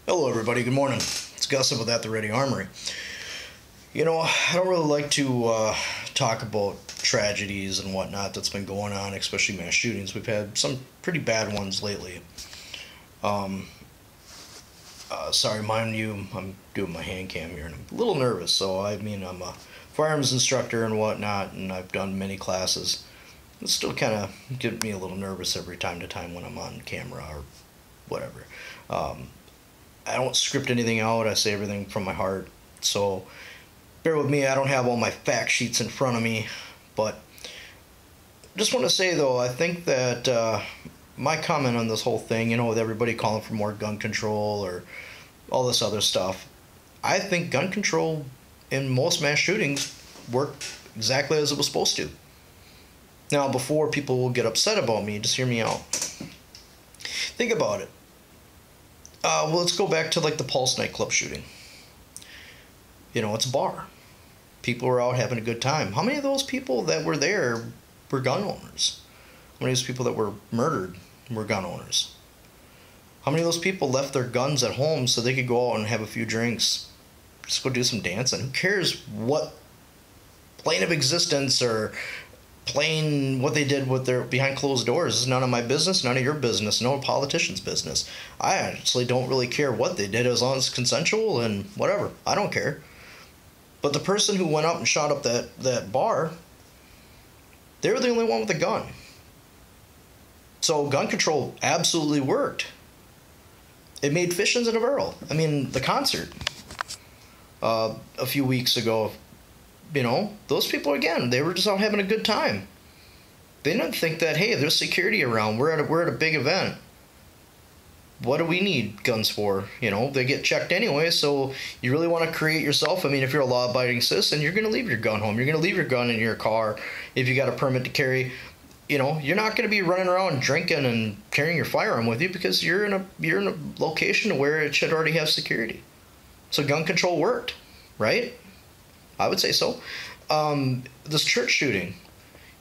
Hello everybody, good morning. It's Gus with At the Ready Armory. I don't really like to talk about tragedies and whatnot that's been going on, especially mass shootings. We've had some pretty bad ones lately. Sorry, mind you, I'm doing my hand cam here and I'm a little nervous. So, I'm a firearms instructor and whatnot, and I've done many classes. It still kind of gets me a little nervous every time to time when I'm on camera or whatever. I don't script anything out. I say everything from my heart. So bear with me. I don't have all my fact sheets in front of me. But just want to say, though, I think that my comment on this whole thing, with everybody calling for more gun control or all this other stuff, I think gun control in most mass shootings worked exactly as it was supposed to. Now, before people will get upset about me, just hear me out. Think about it. Well, let's go back to like the Pulse nightclub shooting. It's a bar. People were out having a good time. How many of those people that were there were gun owners? How many of those people that were murdered were gun owners? How many of those people left their guns at home so they could go out and have a few drinks? Just go do some dancing. Who cares what plane of existence or playing what they did with their behind closed doors is none of my business, none of your business, no politician's business. I actually don't really care what they did as long as it's consensual and whatever. I don't care. But the person who went up and shot up that bar, they were the only one with a gun. So gun control absolutely worked. It made fish in a barrel. The concert a few weeks ago, those people, again, they were just out having a good time. They didn't think that, hey, there's security around. We're at a big event. What do we need guns for? They get checked anyway, so you really want to create yourself. If you're a law-abiding citizen, you're going to leave your gun home. You're going to leave your gun in your car if you got a permit to carry. You're not going to be running around drinking and carrying your firearm with you because you're in a location where it should already have security. So gun control worked, right? I would say so. This church shooting,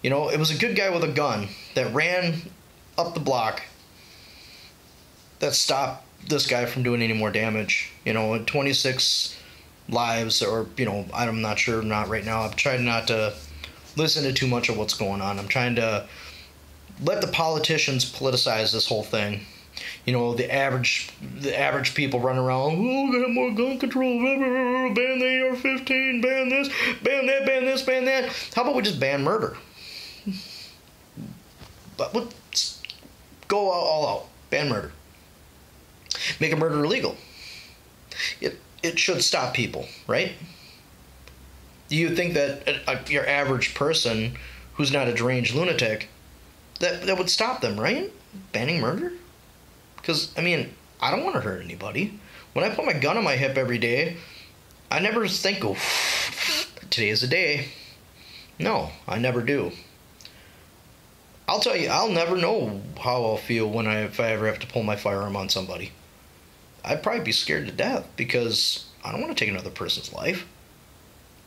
it was a good guy with a gun that ran up the block that stopped this guy from doing any more damage. 26 lives, or, I'm not sure, not right now. I'm trying not to listen to too much of what's going on. I'm trying to let the politicians politicize this whole thing. The average people run around, we're gonna have more gun control, ban the AR-15, ban this, ban that, ban this, ban that. How about we just ban murder? But let's go all out. Ban murder. Make a murder illegal. It should stop people, right? You think that your average person who's not a deranged lunatic, that would stop them, right? Banning murder? Because, I don't want to hurt anybody. When I put my gun on my hip every day, I never think, oh, today is the day. No, I never do. I'll tell you, I'll never know how I'll feel if I ever have to pull my firearm on somebody. I'd probably be scared to death because I don't want to take another person's life.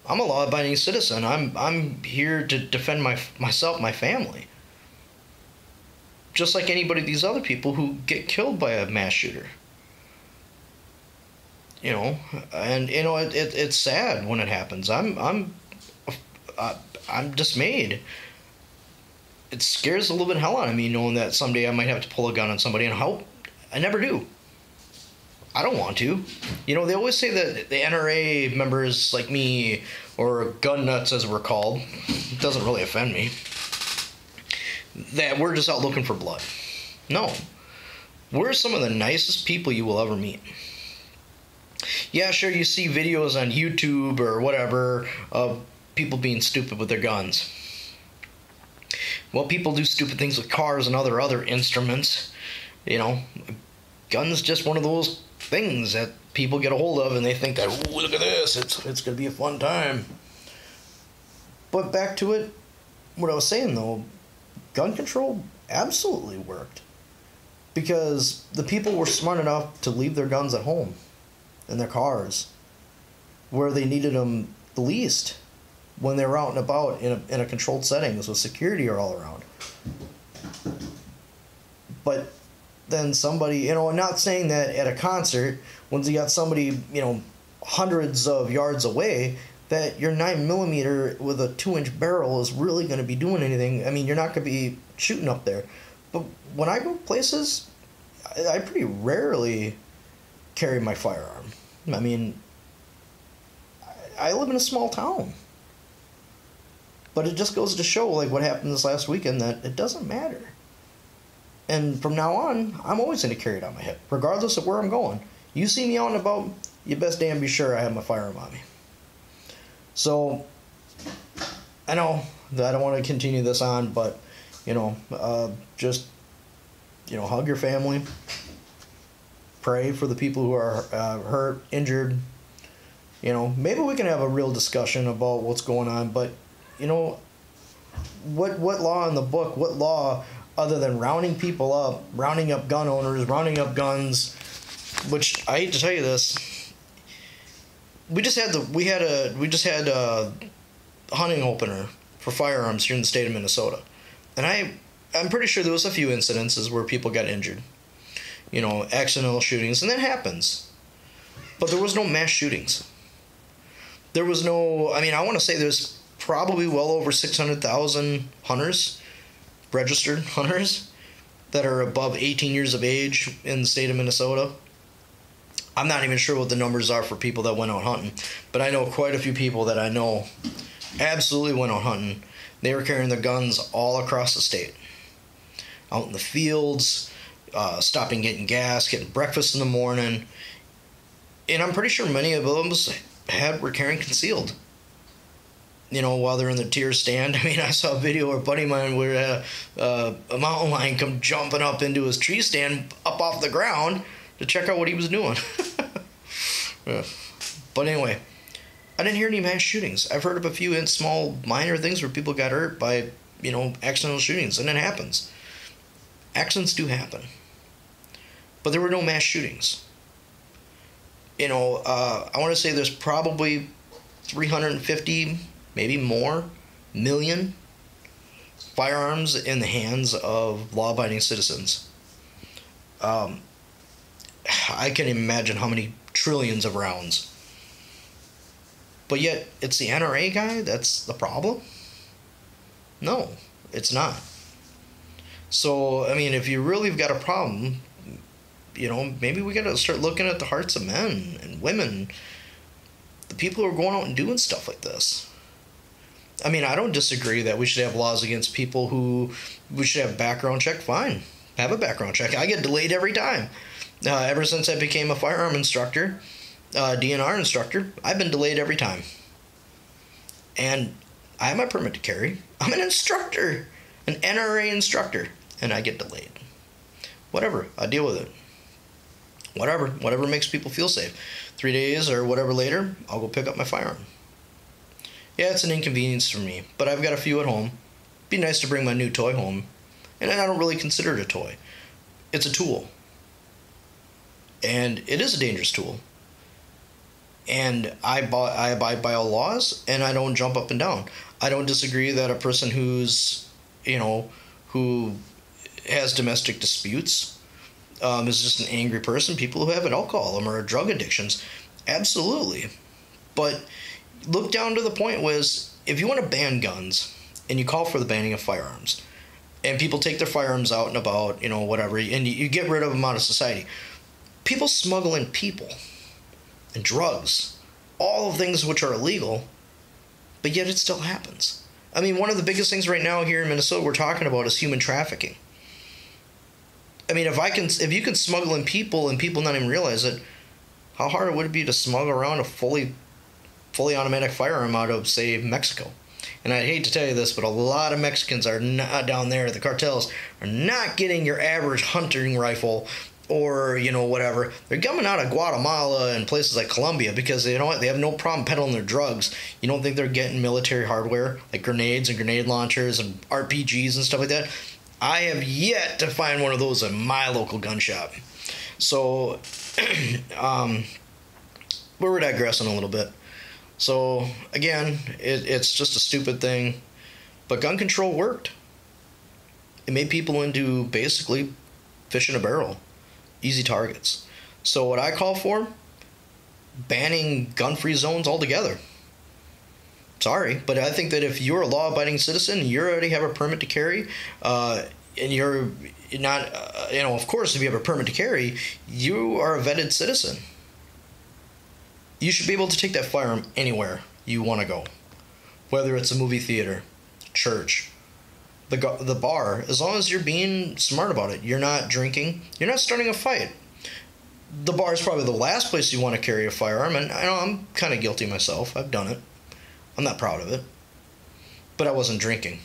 I'm a law-abiding citizen. I'm here to defend myself, my family. Just like anybody, these other people who get killed by a mass shooter. It's sad when it happens. I'm dismayed. It scares a little bit of hell out of me knowing that someday I might have to pull a gun on somebody, and I never do. I don't want to. They always say that the NRA members like me, or gun nuts as we're called, it doesn't really offend me, that we're just out looking for blood. No. We're some of the nicest people you will ever meet. Yeah, sure, you see videos on YouTube or whatever of people being stupid with their guns. Well, people do stupid things with cars and other instruments. Guns just one of those things that people get a hold of and they think that, oh, look at this, it's going to be a fun time. But back to it, what I was saying though, gun control absolutely worked. Because the people were smart enough to leave their guns at home, in their cars, where they needed them the least, when they were out and about in a controlled setting with security all around. But than somebody, not saying that at a concert, when you got somebody, hundreds of yards away, that your 9mm with a 2-inch barrel is really going to be doing anything. I mean, you're not going to be shooting up there. But when I go places, I pretty rarely carry my firearm. I mean, I live in a small town. But it just goes to show, like what happened this last weekend, that it doesn't matter. And from now on, I'm always going to carry it on my hip, regardless of where I'm going. You see me out and about, you best damn be sure I have my firearm on me. So, I know that I don't want to continue this on, but, just, hug your family. Pray for the people who are hurt, injured. Maybe we can have a real discussion about what's going on, but, what law in the book, what law other than rounding people up, rounding up gun owners, rounding up guns, which I hate to tell you this, we just had a hunting opener for firearms here in the state of Minnesota, and I'm pretty sure there was a few incidences where people got injured, accidental shootings, and that happens, but there was no mass shootings. There was no, I want to say there's probably well over 600,000 hunters, registered hunters, that are above 18 years of age in the state of Minnesota. I'm not even sure what the numbers are for people that went out hunting, but I know quite a few people that I know absolutely went out hunting. They were carrying their guns all across the state, out in the fields, stopping, getting gas, getting breakfast in the morning, and I'm pretty sure many of them were carrying concealed. While they're in the tier stand. I saw a video where a buddy of mine where a mountain lion come jumping up into his tree stand up off the ground to check out what he was doing. But anyway, I didn't hear any mass shootings. I've heard of a few small, minor things where people got hurt by, accidental shootings, and it happens. Accidents do happen. But there were no mass shootings. I want to say there's probably 350, maybe more, million firearms in the hands of law-abiding citizens. I can imagine how many trillions of rounds. But yet, it's the NRA guy that's the problem? No, it's not. So, if you really have got a problem, maybe we got to start looking at the hearts of men and women, the people who are going out and doing stuff like this. I don't disagree that we should have laws against people who we should have background check. Fine, have a background check. I get delayed every time. Ever since I became a firearm instructor, DNR instructor, I've been delayed every time. And I have my permit to carry. I'm an instructor, an NRA instructor, and I get delayed. Whatever, I deal with it. Whatever makes people feel safe. 3 days or whatever later, I'll go pick up my firearm. Yeah, it's an inconvenience for me, but I've got a few at home. Be nice to bring my new toy home. And I don't really consider it a toy. It's a tool. And it is a dangerous tool. And I abide by all laws, and I don't jump up and down. I don't disagree that a person who's, who has domestic disputes, is just an angry person. People who have an alcoholism or drug addictions, absolutely. But look down to the point was, if you want to ban guns, and you call for the banning of firearms, and people take their firearms out and about, whatever, and you get rid of them out of society. People smuggle in people and drugs, all of things which are illegal, but yet it still happens. One of the biggest things right now here in Minnesota we're talking about is human trafficking. If you can smuggle in people and people not even realize it, how hard would it be to smuggle around a fully automatic firearm out of, say, Mexico? And I hate to tell you this, but a lot of Mexicans are not down there. The cartels are not getting your average hunting rifle or, whatever. They're coming out of Guatemala and places like Colombia because they have no problem peddling their drugs. You don't think they're getting military hardware like grenades and grenade launchers and RPGs and stuff like that? I have yet to find one of those in my local gun shop. So, we're digressing a little bit. So, again, it's just a stupid thing. But gun control worked. It made people into basically fish in a barrel, easy targets. So what I call for, banning gun-free zones altogether. Sorry, but I think that if you're a law-abiding citizen, you already have a permit to carry, and you're not, of course, if you have a permit to carry, you are a vetted citizen. You should be able to take that firearm anywhere you want to go, whether it's a movie theater, church, the bar, as long as you're being smart about it. You're not drinking, you're not starting a fight. The bar is probably the last place you want to carry a firearm, and I know I'm kind of guilty myself. I've done it. I'm not proud of it, but I wasn't drinking.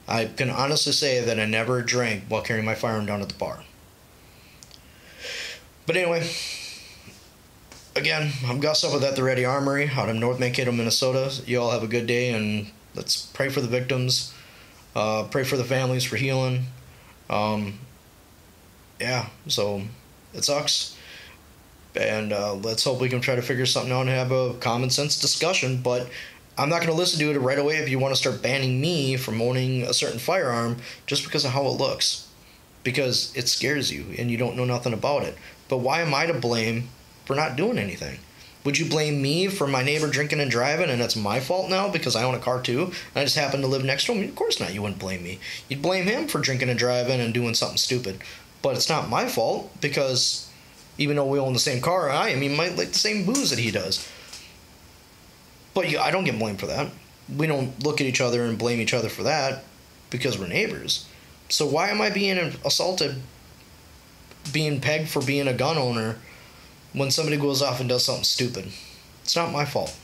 I can honestly say that I never drank while carrying my firearm down at the bar. But anyway, again, I'm Gus up at the Ready Armory out in North Mankato, Minnesota. You all have a good day, and let's pray for the victims. Pray for the families for healing. So it sucks. And let's hope we can try to figure something out and have a common sense discussion. But I'm not going to listen to it right away if you want to start banning me from owning a certain firearm just because of how it looks. Because it scares you and you don't know nothing about it. But why am I to blame for not doing anything? Would you blame me for my neighbor drinking and driving and it's my fault now because I own a car too and I just happen to live next to him? Of course not, you wouldn't blame me. You'd blame him for drinking and driving and doing something stupid. But it's not my fault because even though we own the same car, I might like the same booze that he does. But I don't get blamed for that. We don't look at each other and blame each other for that because we're neighbors. So why am I being assaulted, being pegged for being a gun owner when somebody goes off and does something stupid? It's not my fault.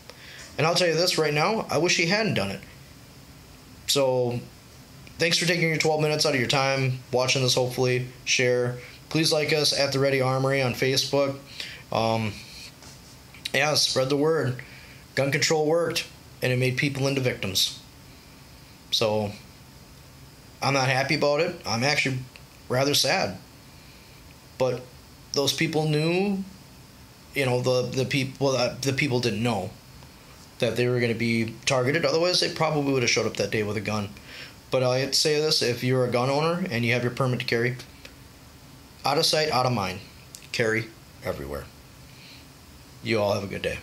And I'll tell you this right now, I wish he hadn't done it. So thanks for taking your 12 minutes out of your time, watching this, hopefully. Share. Please like us at the Ready Armory on Facebook. Spread the word. Gun control worked, and it made people into victims. So I'm not happy about it. I'm actually rather sad. But those people knew, the people didn't know that they were going to be targeted. Otherwise, they probably would have showed up that day with a gun. But I'd say this, if you're a gun owner and you have your permit to carry, out of sight, out of mind. Carry everywhere. You all have a good day.